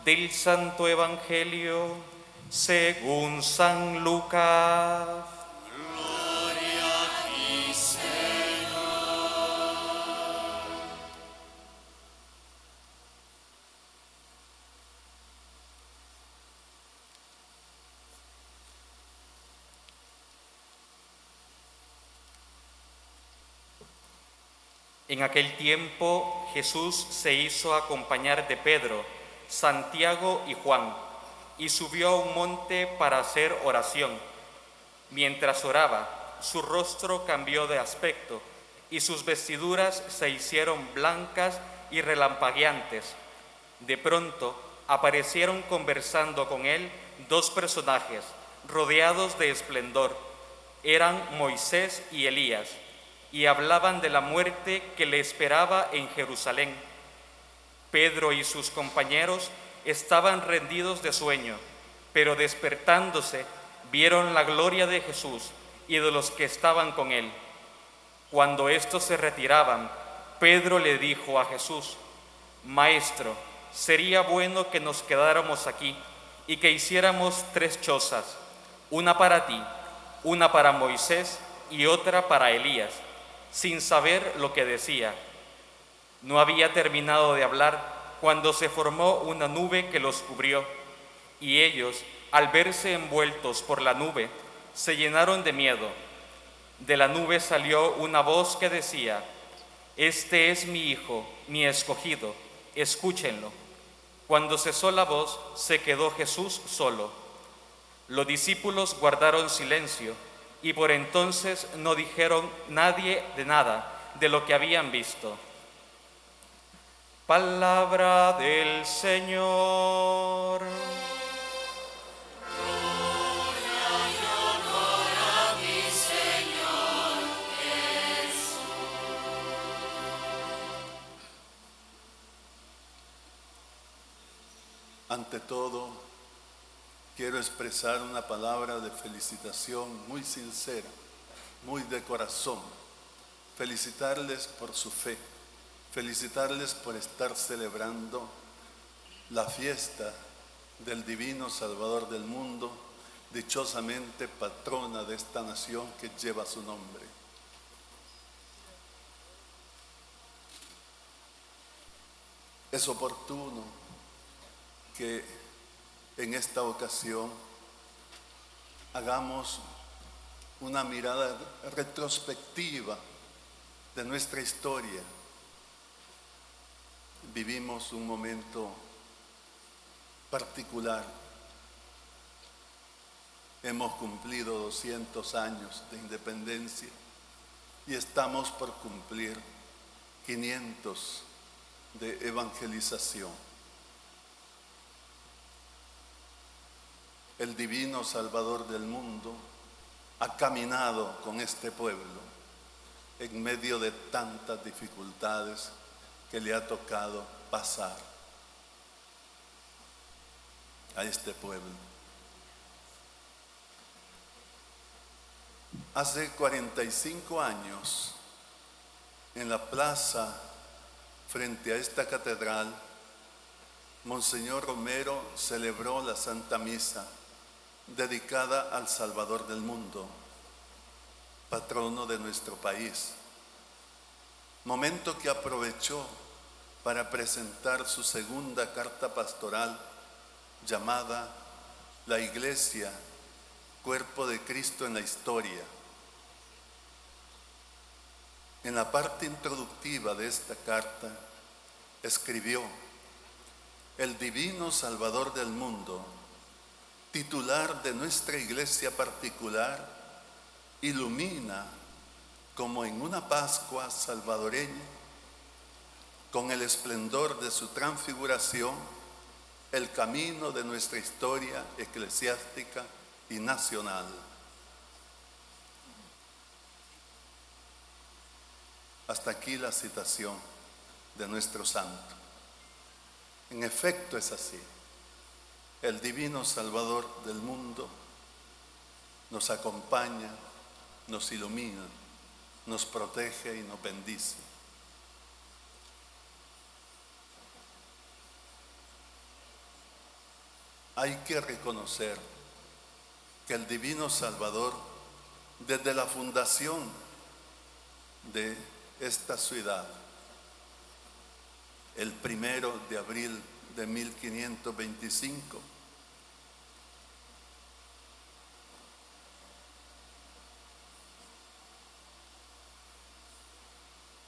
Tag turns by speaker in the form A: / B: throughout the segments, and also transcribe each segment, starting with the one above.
A: Del Santo Evangelio según San Lucas.
B: Gloria a ti, Señor.
A: En aquel tiempo Jesús se hizo acompañar de Pedro, Santiago y Juan, y subió a un monte para hacer oración. Mientras oraba, su rostro cambió de aspecto, y sus vestiduras se hicieron blancas y relampagueantes. De pronto aparecieron conversando con él dos personajes, rodeados de esplendor. Eran Moisés y Elías, y hablaban de la muerte que le esperaba en Jerusalén. Pedro y sus compañeros estaban rendidos de sueño, pero despertándose vieron la gloria de Jesús y de los que estaban con él. Cuando estos se retiraban, Pedro le dijo a Jesús: Maestro, sería bueno que nos quedáramos aquí y que hiciéramos 3 chozas, una para ti, una para Moisés y otra para Elías, sin saber lo que decía. No había terminado de hablar cuando se formó una nube que los cubrió, y ellos, al verse envueltos por la nube, se llenaron de miedo. De la nube salió una voz que decía: Este es mi Hijo, mi escogido, escúchenlo. Cuando cesó la voz, se quedó Jesús solo. Los discípulos guardaron silencio y por entonces no dijeron nadie de nada de lo que habían visto. Palabra del Señor.
C: Ante todo, quiero expresar una palabra de felicitación muy sincera, muy de corazón. Felicitarles por su fe, felicitarles por estar celebrando la fiesta del Divino Salvador del mundo, dichosamente patrona de esta nación que lleva su nombre. Es oportuno que en esta ocasión hagamos una mirada retrospectiva de nuestra historia. Vivimos un momento particular. Hemos cumplido 200 años de independencia y estamos por cumplir 500 de evangelización. El Divino Salvador del mundo ha caminado con este pueblo en medio de tantas dificultades que le ha tocado pasar a este pueblo. Hace 45 años, en la plaza frente a esta catedral, Monseñor Romero celebró la Santa Misa dedicada al Salvador del mundo, patrono de nuestro país. Momento que aprovechó para presentar su segunda carta pastoral llamada La Iglesia, Cuerpo de Cristo en la Historia. En la parte introductiva de esta carta escribió: el Divino Salvador del mundo, titular de nuestra iglesia particular, ilumina como en una Pascua salvadoreña, con el esplendor de su transfiguración, el camino de nuestra historia eclesiástica y nacional. Hasta aquí la citación de nuestro santo. En efecto es así. El Divino Salvador del mundo nos acompaña, nos ilumina, nos protege y nos bendice. hay que reconocer que el Divino Salvador, desde la fundación de esta ciudad, el 1 de abril de 1525,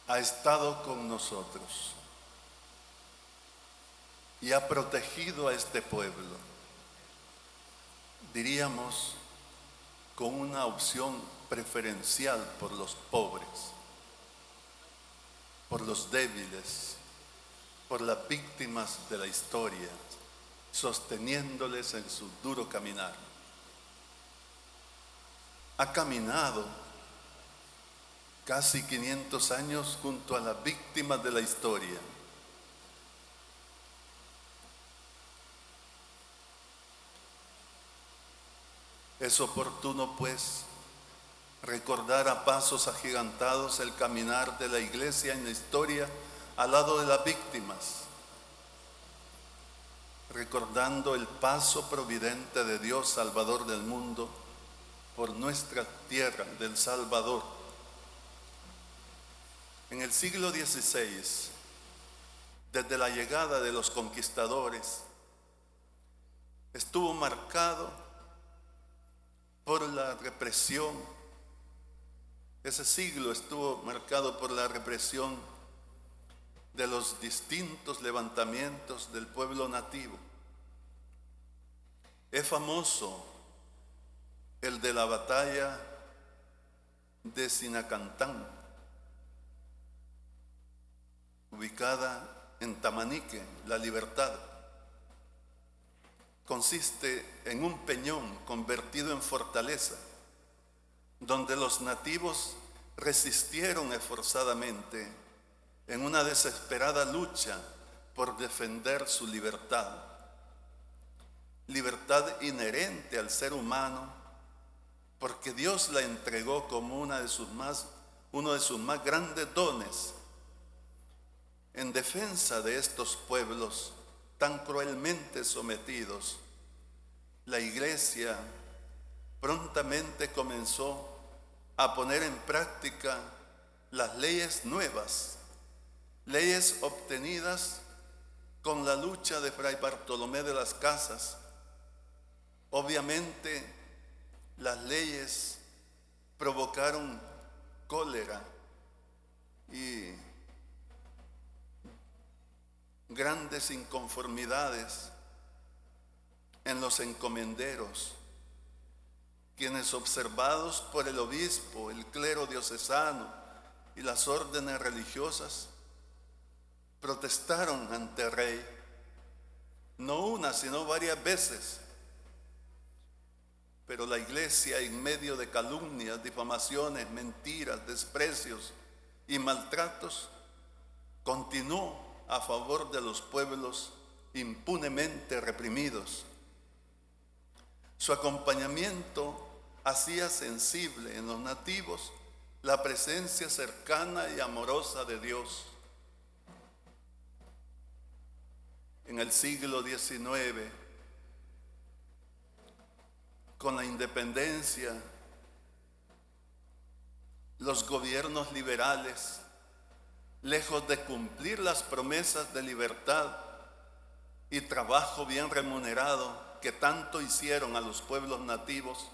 C: ha estado con nosotros y ha protegido a este pueblo, diríamos, con una opción preferencial por los pobres, por los débiles, por las víctimas de la historia, sosteniéndoles en su duro caminar. Ha caminado casi 500 años junto a las víctimas de la historia. Es oportuno, pues, recordar a pasos agigantados el caminar de la Iglesia en la historia al lado de las víctimas, recordando el paso providente de Dios, Salvador del mundo, por nuestra tierra del Salvador. En el siglo XVI, desde la llegada de los conquistadores, estuvo marcado por la represión. Ese siglo estuvo marcado por la represión de los distintos levantamientos del pueblo nativo. Es famoso el de la batalla de Sinacantán, ubicada en Tamanique, La Libertad. Consiste en un peñón convertido en fortaleza, donde los nativos resistieron esforzadamente en una desesperada lucha por defender su libertad. Libertad inherente al ser humano, porque Dios la entregó como uno de sus más grandes dones en defensa de estos pueblos tan cruelmente sometidos. La Iglesia prontamente comenzó a poner en práctica las leyes nuevas, leyes obtenidas con la lucha de Fray Bartolomé de las Casas. Obviamente, las leyes provocaron cólera y grandes inconformidades en los encomenderos, quienes, observados por el obispo, el clero diocesano y las órdenes religiosas, protestaron ante el rey, no una, sino varias veces. Pero la Iglesia, en medio de calumnias, difamaciones, mentiras, desprecios y maltratos, continuó a favor de los pueblos impunemente reprimidos. Su acompañamiento hacía sensible en los nativos la presencia cercana y amorosa de Dios. En el siglo XIX, con la independencia, los gobiernos liberales, lejos de cumplir las promesas de libertad y trabajo bien remunerado que tanto hicieron a los pueblos nativos,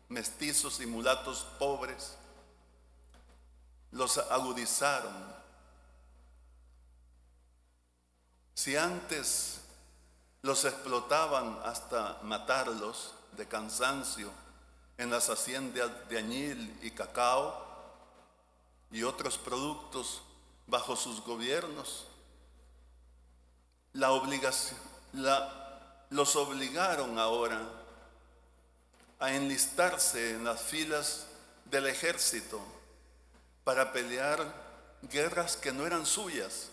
C: mestizos y mulatos pobres, los agudizaron. Si antes los explotaban hasta matarlos de cansancio en las haciendas de añil y cacao y otros productos bajo sus gobiernos, los obligaron ahora a enlistarse en las filas del ejército para pelear guerras que no eran suyas,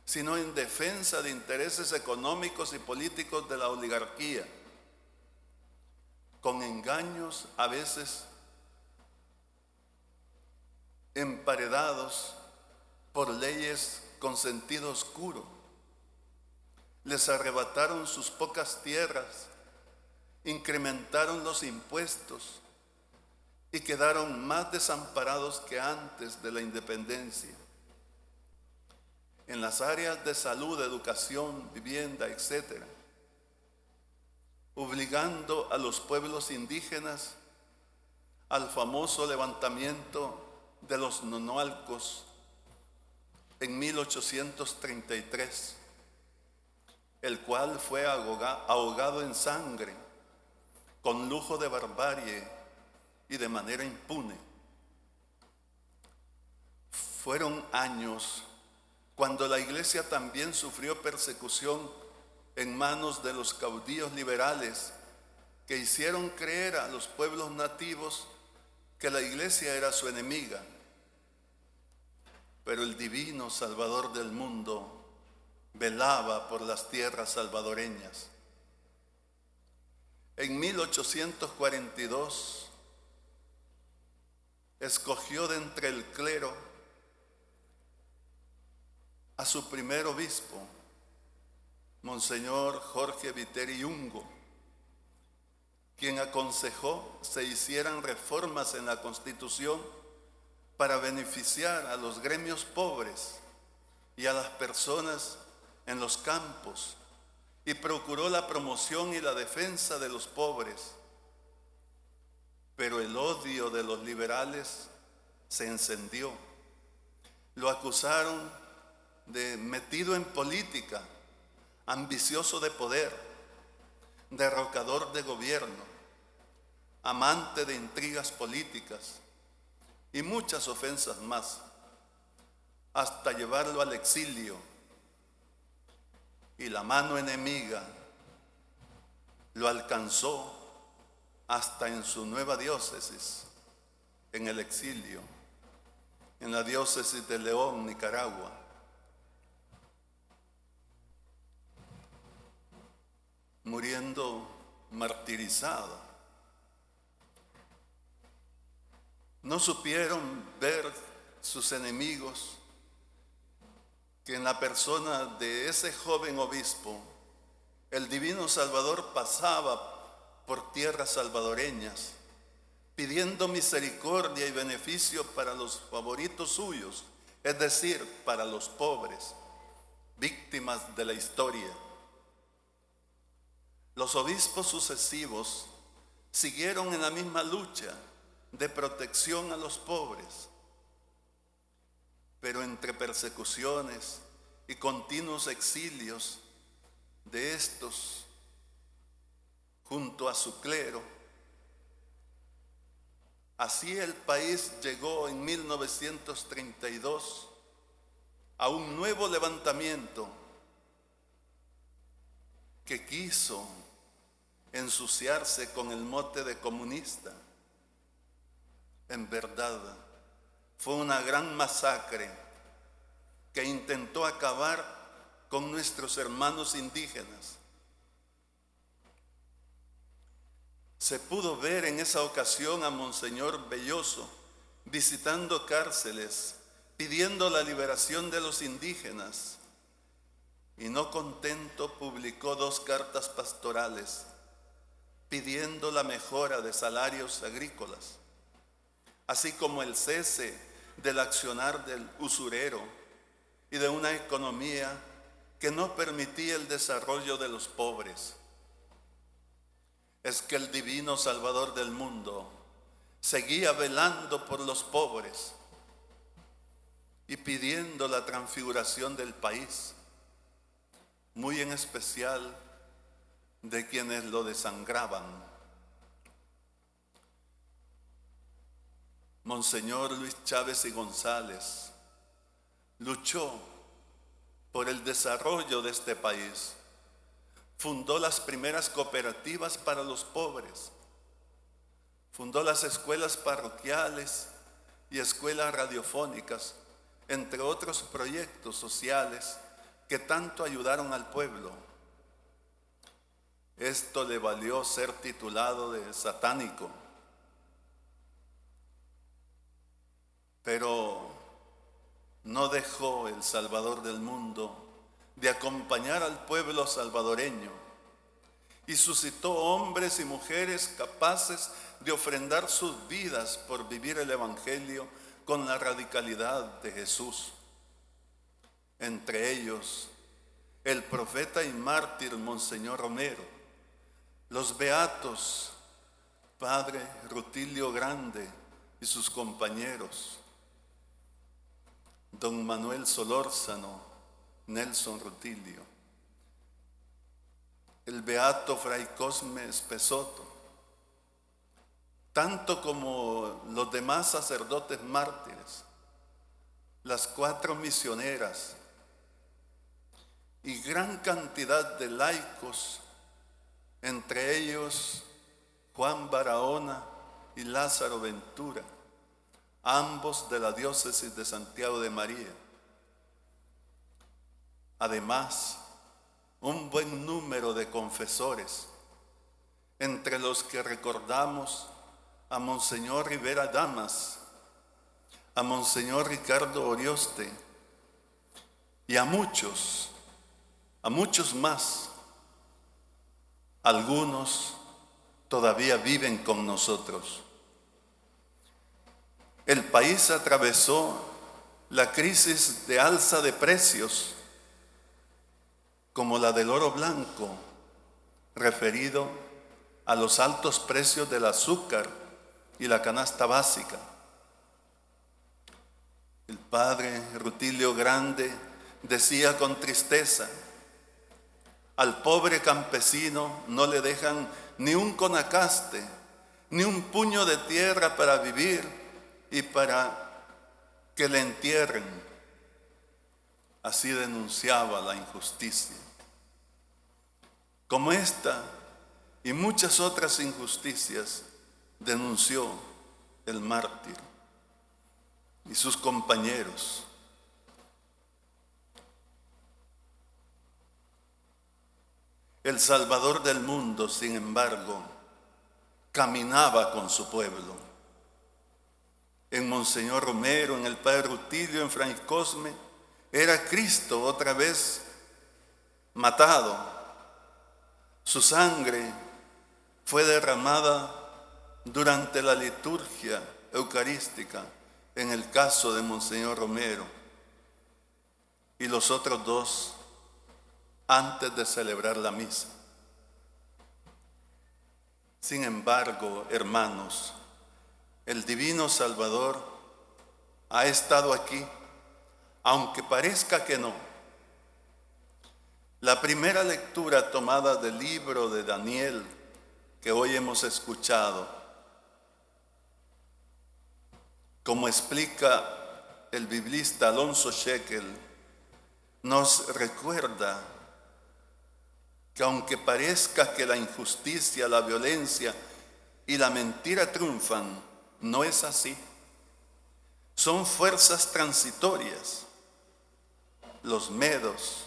C: sino en defensa de intereses económicos y políticos de la oligarquía, con engaños a veces emparedados por leyes con sentido oscuro. les arrebataron sus pocas tierras, incrementaron los impuestos y quedaron más desamparados que antes de la independencia. En las áreas de salud, educación, vivienda, etc., obligando a los pueblos indígenas al famoso levantamiento de los nonoalcos en 1833, el cual fue ahogado en sangre, con lujo de barbarie y de manera impune. Fueron años cuando la Iglesia también sufrió persecución en manos de los caudillos liberales que hicieron creer a los pueblos nativos que la Iglesia era su enemiga. Pero el divino Salvador del mundo velaba por las tierras salvadoreñas. En 1842 escogió de entre el clero a su primer obispo, Monseñor Jorge Viteri Yungo, quien aconsejó se hicieran reformas en la Constitución para beneficiar a los gremios pobres y a las personas en los campos, y procuró la promoción y la defensa de los pobres. Pero el odio de los liberales se encendió. Lo acusaron de metido en política, ambicioso de poder, derrocador de gobierno, amante de intrigas políticas y muchas ofensas más, hasta llevarlo al exilio. Y la mano enemiga lo alcanzó hasta en su nueva diócesis, en el exilio, en la diócesis de León, Nicaragua. Muriendo martirizado. No supieron ver sus enemigos que en la persona de ese joven obispo, el divino Salvador pasaba por tierras salvadoreñas, pidiendo misericordia y beneficio para los favoritos suyos, es decir, para los pobres, víctimas de la historia. Los obispos sucesivos siguieron en la misma lucha de protección a los pobres, pero entre persecuciones y continuos exilios de estos junto a su clero, así el país llegó en 1932 a un nuevo levantamiento que quiso ensuciarse con el mote de comunista. En verdad, fue una gran masacre que intentó acabar con nuestros hermanos indígenas. Se pudo ver en esa ocasión a Monseñor Belloso visitando cárceles, pidiendo la liberación de los indígenas, y no contento publicó 2 cartas pastorales pidiendo la mejora de salarios agrícolas, así como el cese del accionar del usurero y de una economía que no permitía el desarrollo de los pobres. Es que el divino Salvador del mundo seguía velando por los pobres y pidiendo la transfiguración del país, muy en especial de quienes lo desangraban. Monseñor Luis Chávez y González luchó por el desarrollo de este país. Fundó las primeras cooperativas para los pobres. Fundó las escuelas parroquiales y escuelas radiofónicas, entre otros proyectos sociales que tanto ayudaron al pueblo. Esto le valió ser titulado de satánico. Pero no dejó el Salvador del mundo de acompañar al pueblo salvadoreño y suscitó hombres y mujeres capaces de ofrendar sus vidas por vivir el Evangelio con la radicalidad de Jesús. Entre ellos, el profeta y mártir Monseñor Romero, los beatos Padre Rutilio Grande y sus compañeros, don Manuel Solórzano, Nelson Rutilio, el beato Fray Cosme Espesoto, tanto como los demás sacerdotes mártires, las 4 misioneras y gran cantidad de laicos, entre ellos Juan Barahona y Lázaro Ventura, ambos de la diócesis de Santiago de María. Además, un buen número de confesores, entre los que recordamos a Monseñor Rivera Damas, a Monseñor Ricardo Orioste y a muchos más. Algunos todavía viven con nosotros. El país atravesó la crisis de alza de precios, como la del oro blanco, referido a los altos precios del azúcar y la canasta básica. El padre Rutilio Grande decía con tristeza: al pobre campesino no le dejan ni un conacaste, ni un puño de tierra para vivir y para que le entierren. Así denunciaba la injusticia. Como esta y muchas otras injusticias denunció el mártir y sus compañeros. El Salvador del mundo, sin embargo, caminaba con su pueblo. En Monseñor Romero, en el padre Rutilio, en Fray Cosme, era Cristo otra vez matado. Su sangre fue derramada durante la liturgia eucarística, en el caso de Monseñor Romero, y los otros 2 antes de celebrar la misa. Sin embargo, hermanos, el Divino Salvador ha estado aquí, aunque parezca que no. La primera lectura tomada del libro de Daniel que hoy hemos escuchado, como explica el biblista Alonso Shekel, nos recuerda que aunque parezca que la injusticia, la violencia y la mentira triunfan, no es así. Son fuerzas transitorias. Los medos,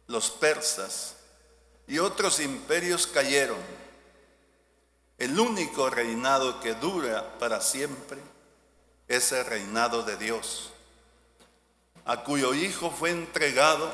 C: los persas y otros imperios cayeron. El único reinado que dura para siempre es el reinado de Dios, a cuyo Hijo fue entregado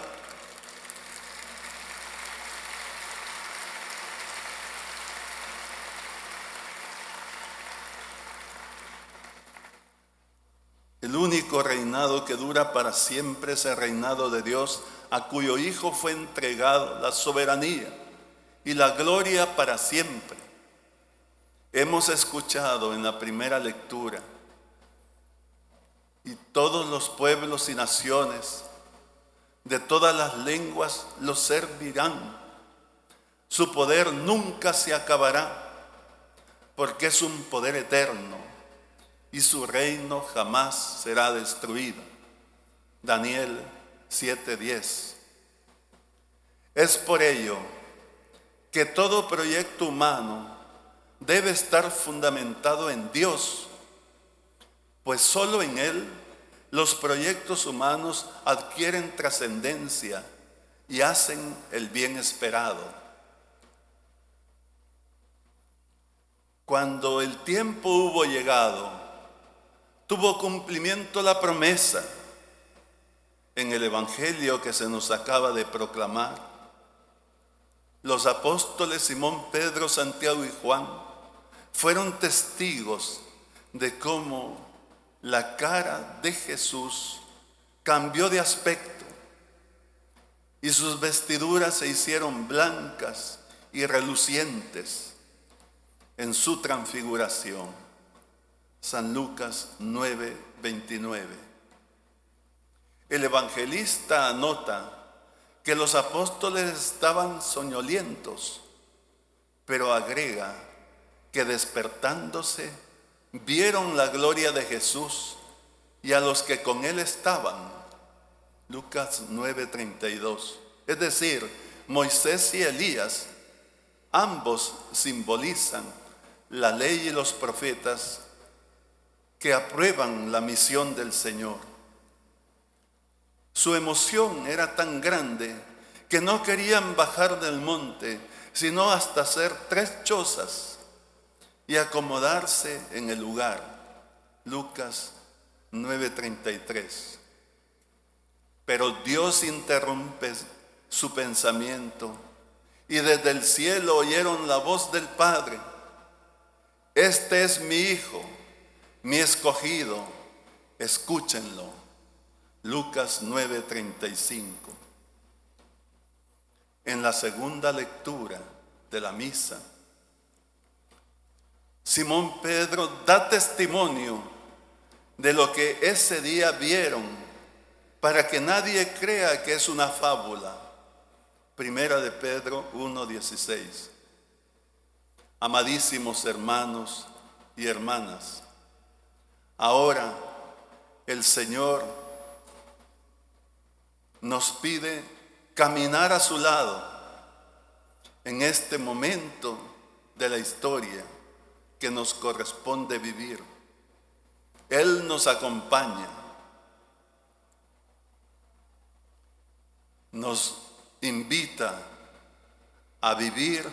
C: el único reinado que dura para siempre es el reinado de Dios, a cuyo Hijo fue entregado la soberanía y la gloria para siempre. Hemos escuchado en la primera lectura: y todos los pueblos y naciones de todas las lenguas lo servirán. Su poder nunca se acabará, porque es un poder eterno, y su reino jamás será destruido. Daniel 7:10. Es por ello que todo proyecto humano debe estar fundamentado en Dios, pues solo en Él los proyectos humanos adquieren trascendencia y hacen el bien esperado. Cuando el tiempo hubo llegado, tuvo cumplimiento la promesa, en el Evangelio que se nos acaba de proclamar, los apóstoles Simón, Pedro, Santiago y Juan fueron testigos de cómo la cara de Jesús cambió de aspecto y sus vestiduras se hicieron blancas y relucientes en su transfiguración. San Lucas 9:29. El evangelista anota que los apóstoles estaban soñolientos, pero agrega que despertándose vieron la gloria de Jesús y a los que con él estaban. Lucas 9:32. Es decir, Moisés y Elías, ambos simbolizan la ley y los profetas que aprueban la misión del Señor. Su emoción era tan grande que no querían bajar del monte, sino hasta hacer 3 chozas y acomodarse en el lugar. Lucas 9:33. Pero Dios interrumpe su pensamiento y desde el cielo oyeron la voz del Padre: este es mi Hijo, mi escogido, escúchenlo. Lucas 9:35. En la segunda lectura de la misa, Simón Pedro da testimonio de lo que ese día vieron para que nadie crea que es una fábula. Primera de Pedro 1:16. Amadísimos hermanos y hermanas, ahora el Señor nos pide caminar a su lado en este momento de la historia que nos corresponde vivir. Él nos acompaña, nos invita a vivir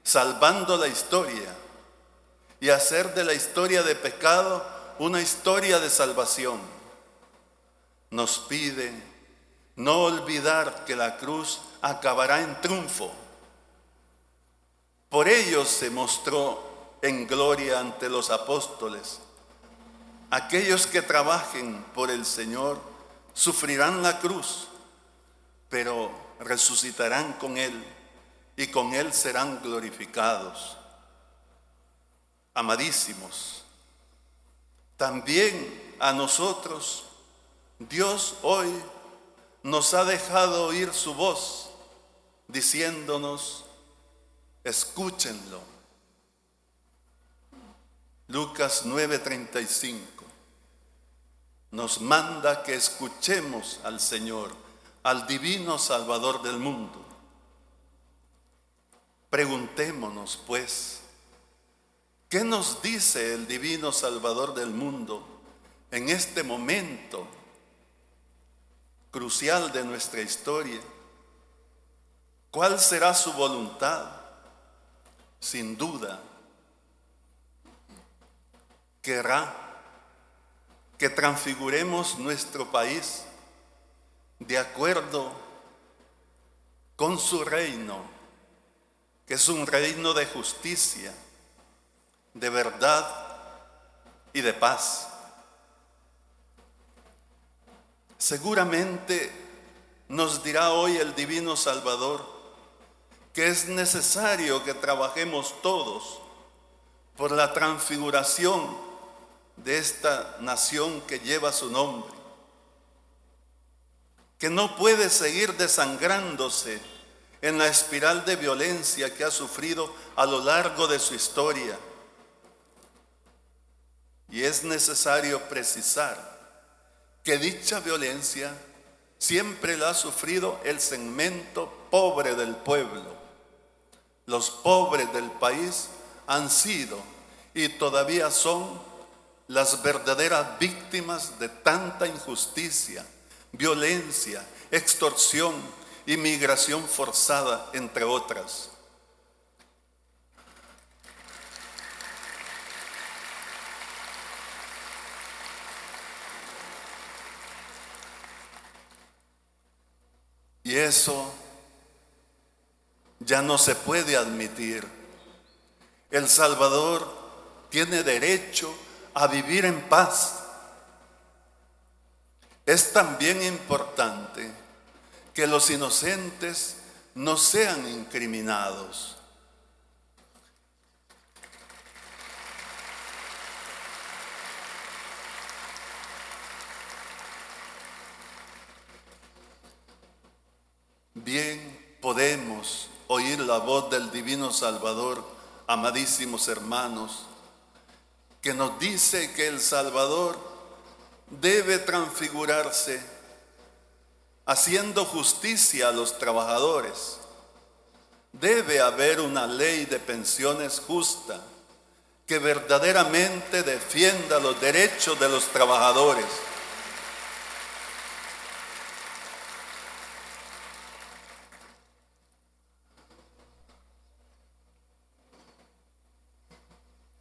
C: salvando la historia y hacer de la historia de pecado una historia de salvación. Nos pide no olvidar que la cruz acabará en triunfo. Por ello se mostró en gloria ante los apóstoles. Aquellos que trabajen por el Señor sufrirán la cruz, pero resucitarán con Él y con Él serán glorificados. Amadísimos, también a nosotros Dios hoy nos ha dejado oír su voz diciéndonos: escúchenlo. Lucas 9:35 nos manda que escuchemos al Señor, al divino Salvador del mundo. Preguntémonos, pues, ¿qué nos dice el divino Salvador del mundo en este momento crucial de nuestra historia? ¿Cuál será su voluntad? Sin duda, querrá que transfiguremos nuestro país de acuerdo con su reino, que es un reino de justicia, de verdad y de paz. Seguramente nos dirá hoy el divino Salvador que es necesario que trabajemos todos por la transfiguración de esta nación que lleva su nombre, que no puede seguir desangrándose en la espiral de violencia que ha sufrido a lo largo de su historia. Y es necesario precisar que dicha violencia siempre la ha sufrido el segmento pobre del pueblo. Los pobres del país han sido y todavía son las verdaderas víctimas de tanta injusticia, violencia, extorsión y migración forzada, entre otras. Y eso ya no se puede admitir. El Salvador tiene derecho a vivir en paz. Es también importante que los inocentes no sean incriminados. Bien podemos oír la voz del Divino Salvador, amadísimos hermanos, que nos dice que el Salvador debe transfigurarse haciendo justicia a los trabajadores. Debe haber una ley de pensiones justa que verdaderamente defienda los derechos de los trabajadores.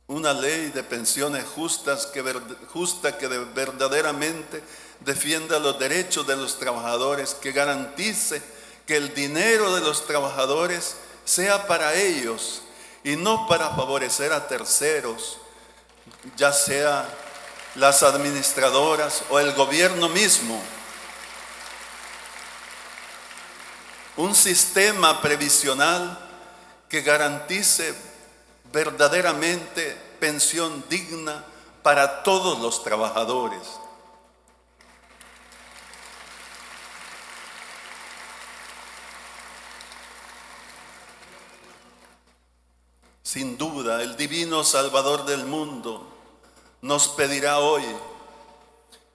C: Una ley de pensiones justas que verdaderamente defienda los derechos de los trabajadores, que garantice que el dinero de los trabajadores sea para ellos y no para favorecer a terceros, ya sea las administradoras o el gobierno mismo. Un sistema previsional que garantice verdaderamente pensión digna para todos los trabajadores. Sin duda, el divino Salvador del mundo nos pedirá hoy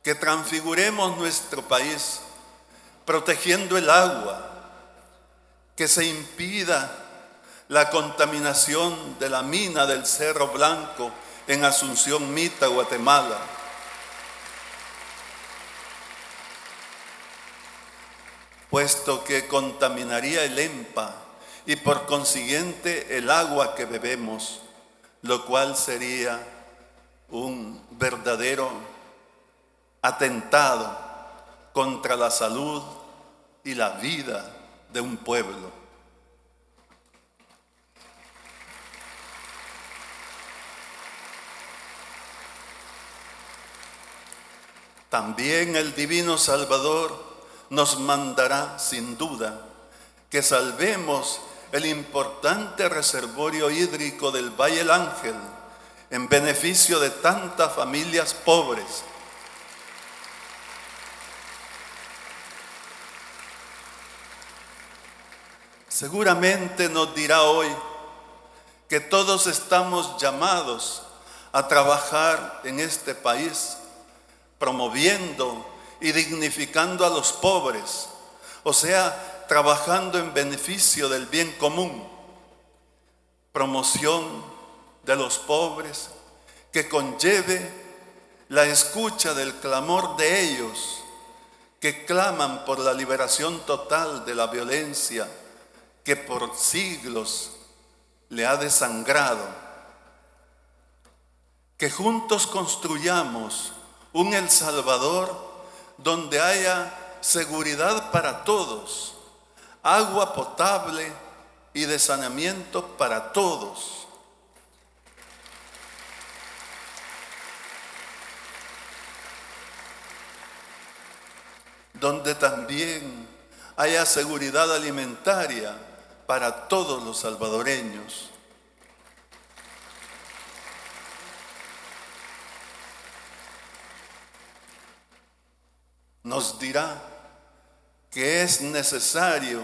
C: que transfiguremos nuestro país, protegiendo el agua, que se impida la contaminación de la mina del Cerro Blanco en Asunción Mita, Guatemala. Puesto que contaminaría el EMPA y por consiguiente el agua que bebemos, lo cual sería un verdadero atentado contra la salud y la vida de un pueblo. También el divino Salvador nos mandará sin duda que salvemos el importante reservorio hídrico del Valle del Ángel en beneficio de tantas familias pobres. Seguramente nos dirá hoy que todos estamos llamados a trabajar en este país, promoviendo y dignificando a los pobres, o sea, trabajando en beneficio del bien común, promoción de los pobres que conlleve la escucha del clamor de ellos, que claman por la liberación total de la violencia que por siglos le ha desangrado. Que juntos construyamos un El Salvador donde haya seguridad para todos, agua potable y de saneamiento para todos. Donde también haya seguridad alimentaria para todos los salvadoreños. Nos dirá que es necesario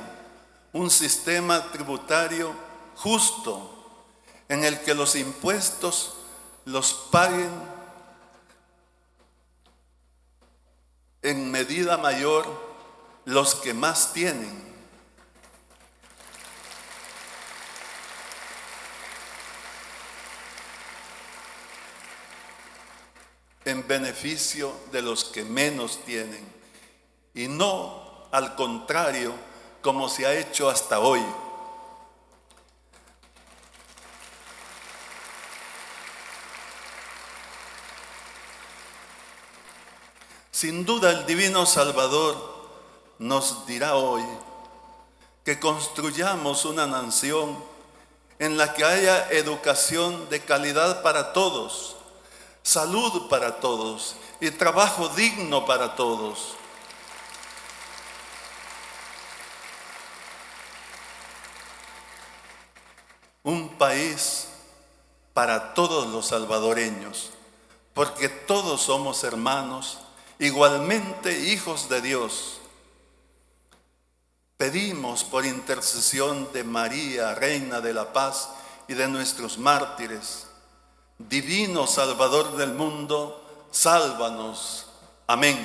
C: un sistema tributario justo en el que los impuestos los paguen en medida mayor los que más tienen. En beneficio de los que menos tienen, y no al contrario, como se ha hecho hasta hoy. Sin duda el Divino Salvador nos dirá hoy que construyamos una nación en la que haya educación de calidad para todos, salud para todos y trabajo digno para todos. Un país para todos los salvadoreños, porque todos somos hermanos, igualmente hijos de Dios. Pedimos por intercesión de María, Reina de la Paz, y de nuestros mártires, divino Salvador del mundo, sálvanos. Amén.